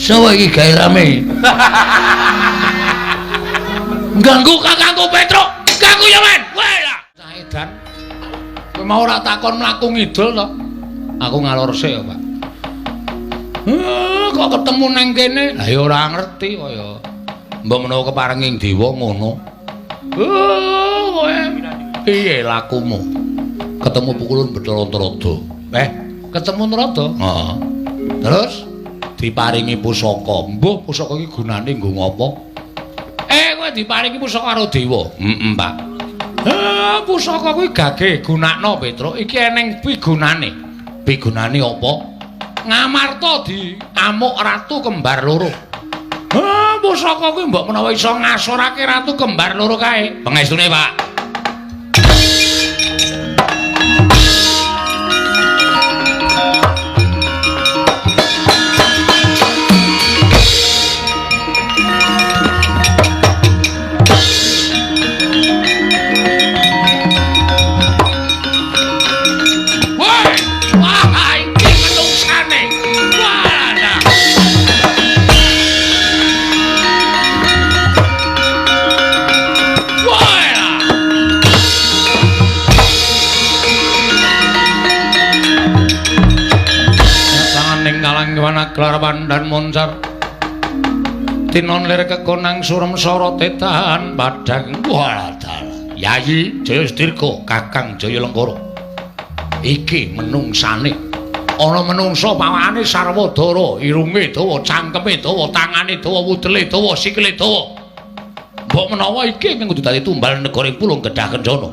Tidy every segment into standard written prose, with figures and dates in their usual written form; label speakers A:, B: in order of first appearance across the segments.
A: Sapa iki gawe rame? Ganggu kakangku Petruk. Ganggu ya men. Wae lah. Cah edan. Kowe mau ora takon mlaku ngidul to? Aku ngalor sik ya, Pak. Kok ketemu nang kene? Lah ya ora ngerti kaya mbok menawa keparenging dewa ngono. Kowe piye lakumu? Ketemu pukulun Bathara Antarada. Ketemu Narada? Heeh. Terus diparingi pusaka. Mbuh pusaka iki gunane nggo ngopo? Kowe diparingi pusaka karo dewa. Pak. Pusaka kuwi gage gunakno Petruk. Iki eneng pigunane. Pigunane apa? Ngamarta di amuk ratu kembar loro. Pusaka kuwi mbok menawa iso ngasorake ratu kembar loro kae. Pengestune, Pak. Klarwan dan moncar tinon lir kekonang surem soro tetahan padang waladal Yayi Jayastirga Kakang Jayalengkara iki menungsane ana menungsa pawakane sarwadara irunge dawa cangkeme dawa tangane dawa wudele dawa sikile dawa mbok menawa iki kanggo dadi tumbal negara Pulung Kedah Kencana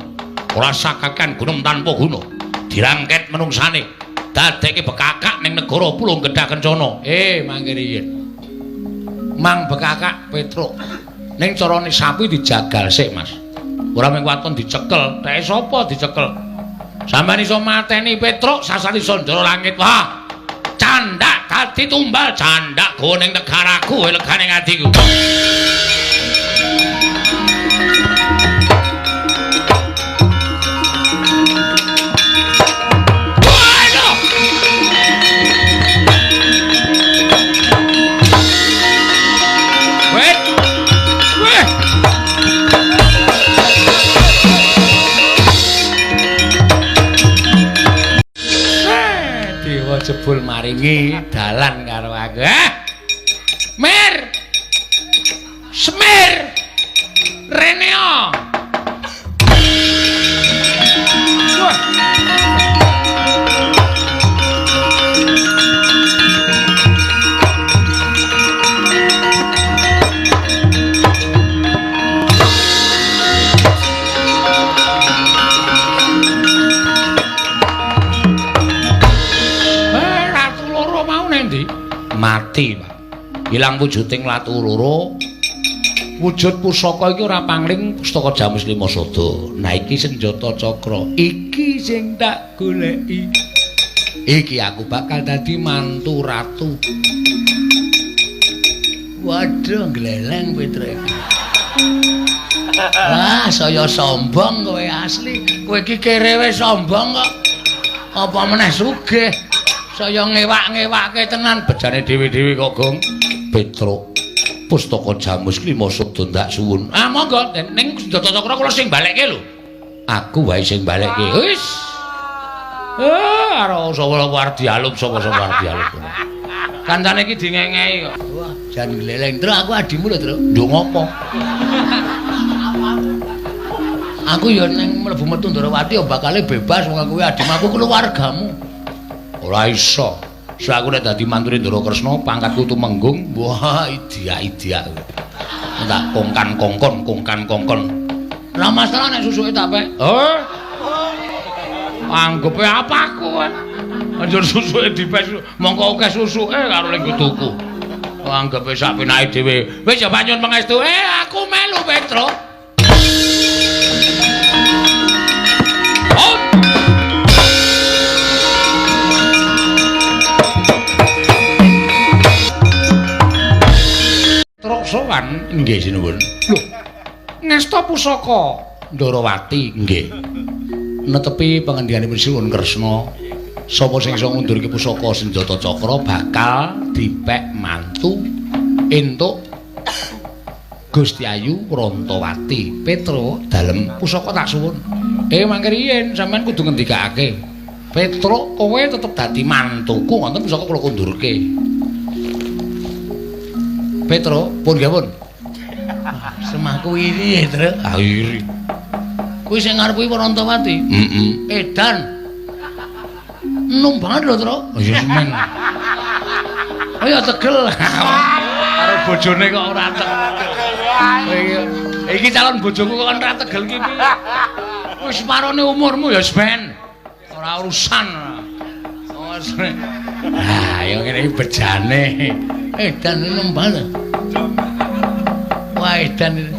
A: ora sakakan gunung tanpa guna dirangket menungsane dadekke bekakak ning negara Pulung Kedah Kencana. Mangke riyen. Mang bekakak Petruk. Ning carane sapi dijagal sik, Mas. Ora mung waton dicekel, teke sapa dicekel? Sampeyan iso mateni Petruk sasani Sandara Langit. Wah. Candak dadi tumbal candak go ning negaraku legane atiku. Jebul maringi dalan karo aku. Mir. Semir. Reneo. Mati, Pak. Ilang wujuding latu loro. Wujud pusaka iki ora pangling pustaka Jamus Lima Sada. Nah iki senjata cakra. Iki sing tak goleki. Iki aku bakal dadi mantu ratu. Waduh, gleleng Petruk. Wah, saya sombong kowe asli. Kowe iki kerewe sombong kok. Apa meneh sugih. Saya ngewak-ngewakke tenan bejane dhewe-dhewe kok, Gong. Petruk. Pustaka Jamus Lima Sada ndak suwun. Monggo ning senjata cakra kula sing balekke lho. Aku wae sing balekke. Wis. Karo sapa wardi alum sapa wardi alum. Kancane iki dingengei kok. Wah, jan gleleng. Terus aku adimu lho, Tru. Nduk ngopo? Aku ya ning mlebu metu Ndarawati ya bakale bebas wong kuwi adimu aku keluargamu. Ora iso. Aku nek dadi mantune Ndara Kresna pangkatku tumenggung. Wah, idia-idia. Tak kongkan-kongkon. Ora masalah nek susuke tak pek. Anggepe apa aku kan? Anjur susuke dipes mongko akeh susuke karo ning tuku. Anggepe sak penake dhewe. Wis ya panyun pangestu. Aku melu Petruk. Sowan nggih sinuwun. Lho. Ngesta pusaka Ndarawati nggih. Netepi pangendikaning Sinuwun Kresna Sapa sing iso ngundurke pusaka Senjata Cakra bakal dipek mantu entuk Gusti Ayu Rantawati. Petro dalem pusaka tak suwun. Mangke riyen sampean kudu ngendikake. Petro kowe tetep dadi mantuku wonten pusaka kula kundurke. Petro, pun nggih pun. Semahku iri ya, Tru. Ah iri. Kuwi sing ngarep kuwi Rantawati. Edan. Enom banget lho, Tru. Oh ya semen. Oh ya tegel. Karo bojone kok ora tegel. Iki calon bojoku kok ora tegel iki piye? Wis separone umurmu ya semen. Ora urusan. Ah, ya ngene iki bejane. Edan enom banget. Wah, edan.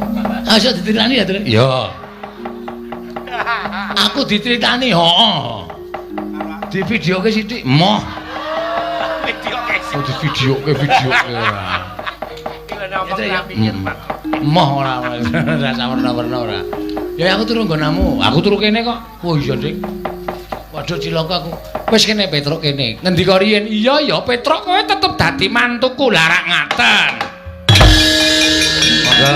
A: Aja ditiritani ya, Tru? Ya. Aku ditiritani, heeh. Di videoke sithik, moh. Videoke sithik. Oh, di videoke. Moh ora sawerna-werna ora. Ya aku turu nggonamu. Aku turu kene kok. Oh iya, Dik. Waduh cilaka aku. Wis kene Petruk kene. Ngendika riyen, "Iya ya Petruk kowe tetep dadi mantuku." Larak ngaten. Monggo.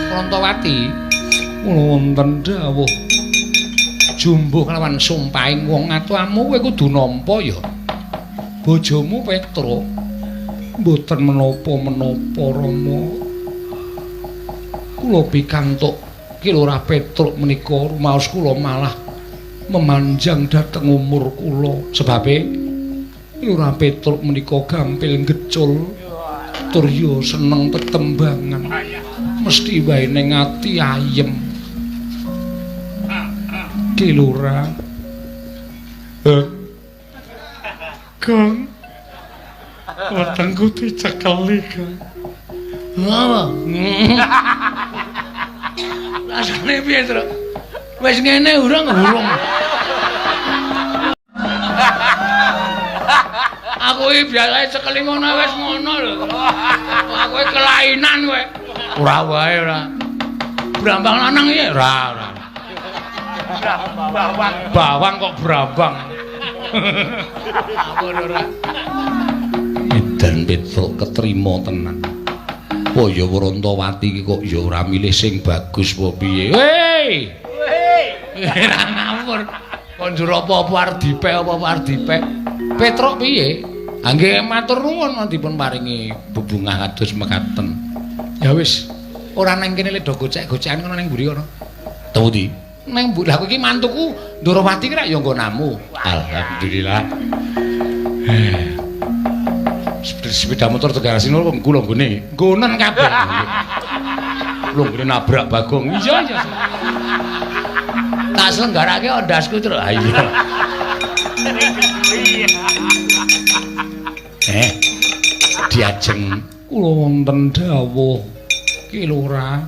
A: Rantawati kula wonten dawuh jumbuh kelawan sumpahing wong atuamu kowe kudu nampa ya bojomu Petruk mboten menapa-menapa Rama kula pikantuk Ki Lurah Petruk menika rumaos kula malah memanjang dhateng umur kula sebabe Lurah Petruk menika gampil gecul tur ya seneng tetembangan mesti wae ning ati ayem Ki Lurah Kang wetengku dicekeli Kang apa rasane piye Tru wis ngene urung aku iki biasae cekeli ngono wis ngono lho aku iki kelainan kowe ora wae ora brambang lanang iki ora bawang kok brambang aku ora edan Petruk ketrima tenan kaya Rantawati iki kok ya ora milih sing bagus apa piye hei ora ngawur konjur apa-apa arep dipek apa-apa arep dipek Petruk piye nggih matur nuwun dipun paringi bebungah kados mekaten ya wis ora nang kene le do gocek-gocekan kono ning mburi kono tuwuti nang mburi aku iki mantuku Ndorowati ki rak ya nggonamu alhamdulillah sepeda motor Tegar Sinul kok kula nggone nggonen kabeh lho nggone nabrak Bagong iya tak selenggarake ondasku terus ha iya diajeng kula wonten dawuh Ki Lurah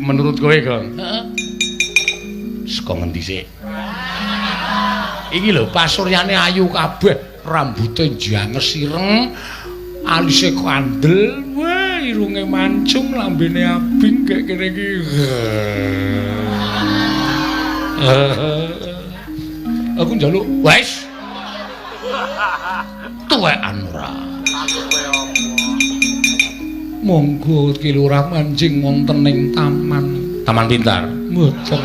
A: menurut kowe Kang saka ngendi sik iki lho pasuryane ayu kabeh rambuté janges ireng alise kandel wah irunge mancung lambene abing kayak kene iki aku njaluk wis tuwekan ora monggo Ki Lurah mancing wonten ing taman pintar mboten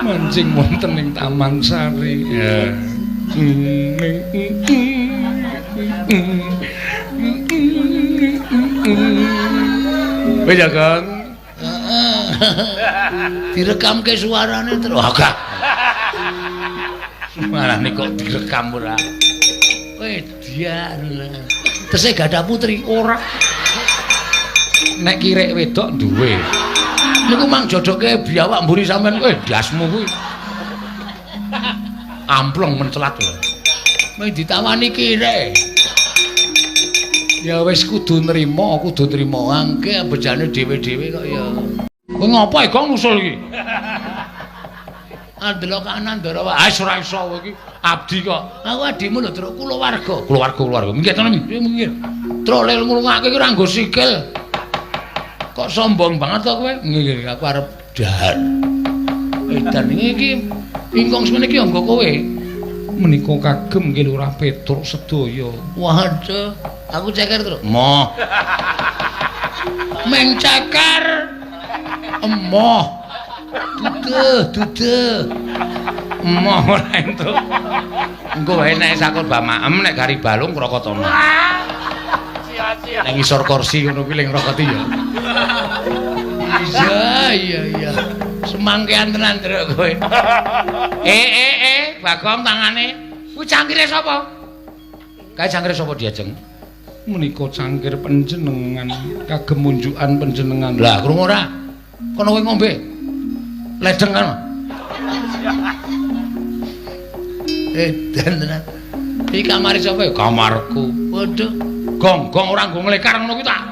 A: mancing wonten ing Taman Sari wis ya Kang direkamke suarane terus agak marane kok direkam ora wedian tesih gadah putri ora nek kirek wedok duwe niku mang jodoke biawak mburi sampean kowe dasmu kuwi amplong mencelat lho meh ditawani kirek ya wis kudu nrimo angke bejane dhewe-dhewe kok ya kowe ngopo kok ngusul iki Andela kanan Ndarawa ora iso kowe iki Abdi kok. Aku adimu lho, Tru, kulawarga. Kulawarga. Minggir to, minggir. Tru lel ngrungake ki ora nggo sikil. Kok sombong banget to kowe? Nggih, aku arep dahar. Edan iki ingkang semene iki anggo kowe. Menika kagem nggih Lurah Petruk sedaya. Waduh, aku ceker terus. Moh. Meng ceker. Emoh. Duduh. Emoh ora entuk. Engko wae nek sakon bamaem nek gari balung krokotana. Sia-sia. Nek ngisor kursi ngono kuwi ling rokoti ya. Iya. Semangkean tenan truk kowe. Bagong tangane. Kuwi cangkire sapa? Kae cangkire sapa Diajeng? Menika cangkir panjenengan kagem unjukan panjenengan. Lah, krungu ora? Kono kowe ngombe. Ledeng kan. Dan tenan. Iki kamare sapa ya? Kamarku. Waduh. Gong ora nggo nglekar ngono kuwi tak.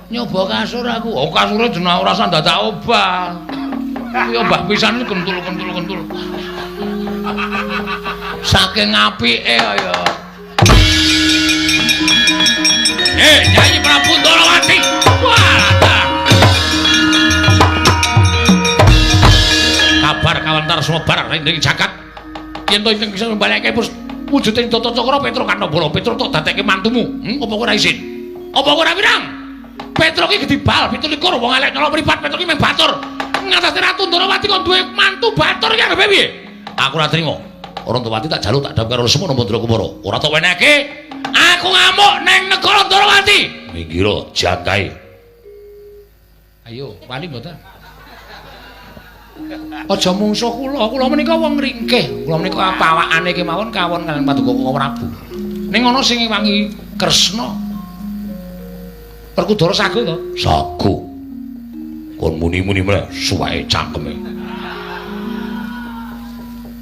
A: Nyoba kasur aku. Oh, kasure jeneng ora usah dadak obah. Kuwi obah pisan kentul. Saking apike kaya. Nyanyi Prabu Ndorowati. Wah, kabar kawantar sumebar ing jagat. Yen to ingkang bisa mbalekake wujuding Tata Cakra Petruk Kanabala. Petruk tok dadekke mantumu. Apa kowe ora isin? Apa kowe ora wirang? Petruk iki gedibal 17 wong elek nyala mripat. Petruk iki mung batur. Ngatasé Ratu Ndorowati kok duwe mantu batur iki arepe piye? Aku ora trima. Orantawati tak jaluk tak dhawuh karo Lesmana Mandra Kumara. Ora tak wenehke. Aku ngamuk neng negara Ndorowati. Minggir jagae. Ayo, wani mboten? Aja mungsuh kula menika wong ringkih. Kula menika pawakane kemawon kawon kaliyan Paduka Prabu. Ning ana sing wangi Kresna. Perkudara sagu to? Sagu. Kon muni-muni meneh suwake cangkeme.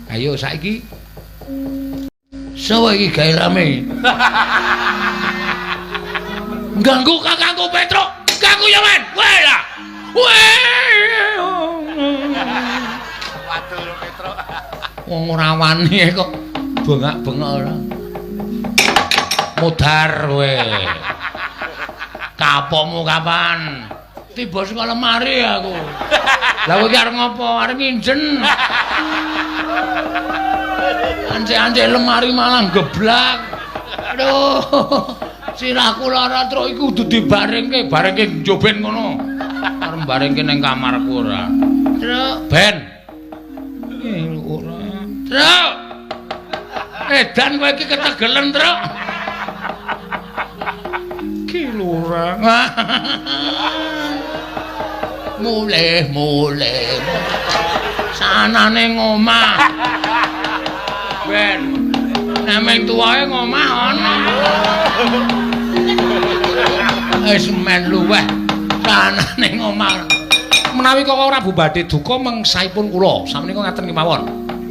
A: Ayo saiki. Sapa iki gawe rame? Ganggu kakangku Petruk. Ganggu ya men. Weh lah. Waduh Petruk. Wong ora wani kok bengak-bengok ora. Mudhar kowe. Kapokmu kapan? Tiba saka lemari aku. Lah kowe iki arep ngopo? Arep nginjen. Anje-anje lemari malah geblak. Aduh. Sirahku lara truk iku kudu dibaringke, baringke njoben ngono. Arep baringke ning kamarku ora. Truk, ben. Ora. Truk. Edan kowe iki ketegelen, Truk. Ki lurah. Mulih. Sanane ngomah. Ben. Nemeng tuwae ngomah ana. Wis men luweh sanane ngomah. Menawi kok ora bubade duka mengsaipun kula, samenika ngaten kemawon.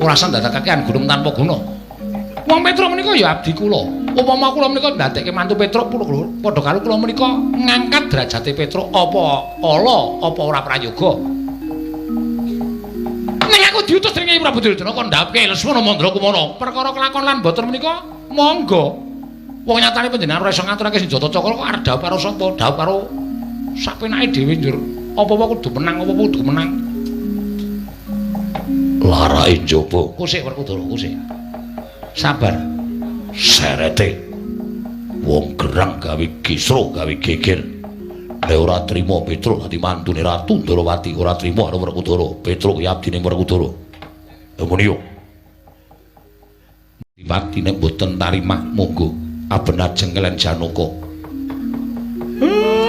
A: Ora sandadakaken gunung tanpa guna. Wong Petruk menika ya abdi kula. Upama kula menika ndadekke mantu Petruk padha karo kula menika ngangkat derajate Petruk apa ala apa ora prayoga. Ning aku diutus dening Prabu Duryudana kon ndhapke Lesmana Mandra Kumara. Perkara kelakon lan boten menika monggo. Wong nyatane panjenengan ora iso ngaturake Senjata Cakra kok arep dhawuh karo sapa? Dhawuh karo sapenake dhewe njur. Apa-apa kudu menang, apa-apa kudu menang. Larae njaba. Kusik Werkudara, kusik. Sabar. Serete. Wong gerang gawe kisra, gawe geger. Nek ora trima Petruk dadi mantune Ratu Ndorowati, ora trima karo Werkudara. Petruk ya abdine Werkudara. Ngono yo. Dipati nek boten tarimah monggo aben ajeng kelen Janaka.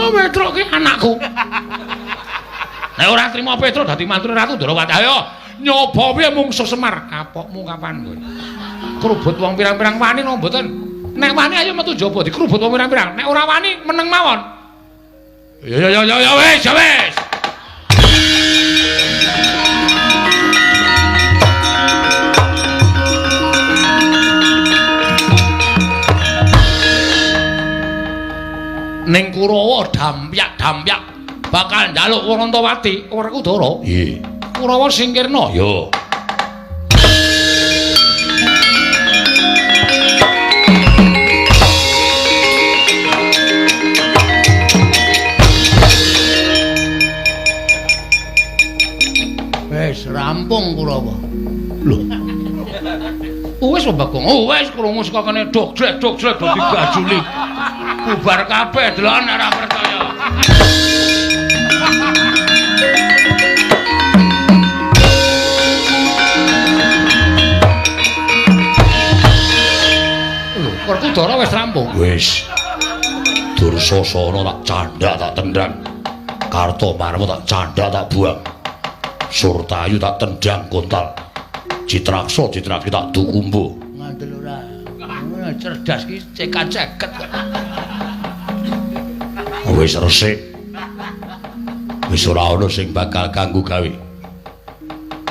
A: Petruk ki anakku. Nek ora trima Petruk dadi mantune Ratu Ndorowati, ayo nyoba piye mungsuh Semar. Kapokmu kapan kowe? Krubut wong pirang-pirang wani napa mboten? Nek wani ayo metu jaba dikrubut wong pirang-pirang. Nek ora wani meneng mawon. Ya wis. Ning Kurawa dampyak bakal njaluk Worantawati Werkudara. Nggih. Kurawa singkirna. Ya. Rampung Kurawa. Lho. Wis Bagong. Wis krungu saka kene dogdrek dadi gajuli. Bubar kabeh delok nek ora percaya. Werkudara wis rampung. Wis. Dursasana tak candhak tak tendang. Kartomarma tak candhak tak buang. Surtayu tak tendang kontal. Citraksa citraki tak dukumbu. Ngandel ora. Cerdas ki cekak-ceket. Wis resik. Wis ora ana sing bakal kanggo gawe.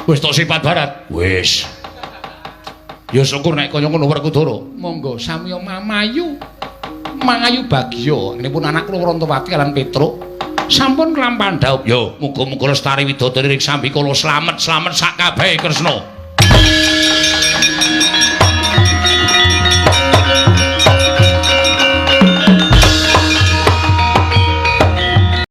A: Wis tok sifat barat. Wis. Ya syukur nek kaya ngono Werkudara. Monggo samiya mamayu. Mangayu bagya nipun anak kula Rantawati lan Petruk sampun kelampahan dhaup. Ya muga-muga Lestari Widodari ring sambi kala slamet sak kabehe Kresna.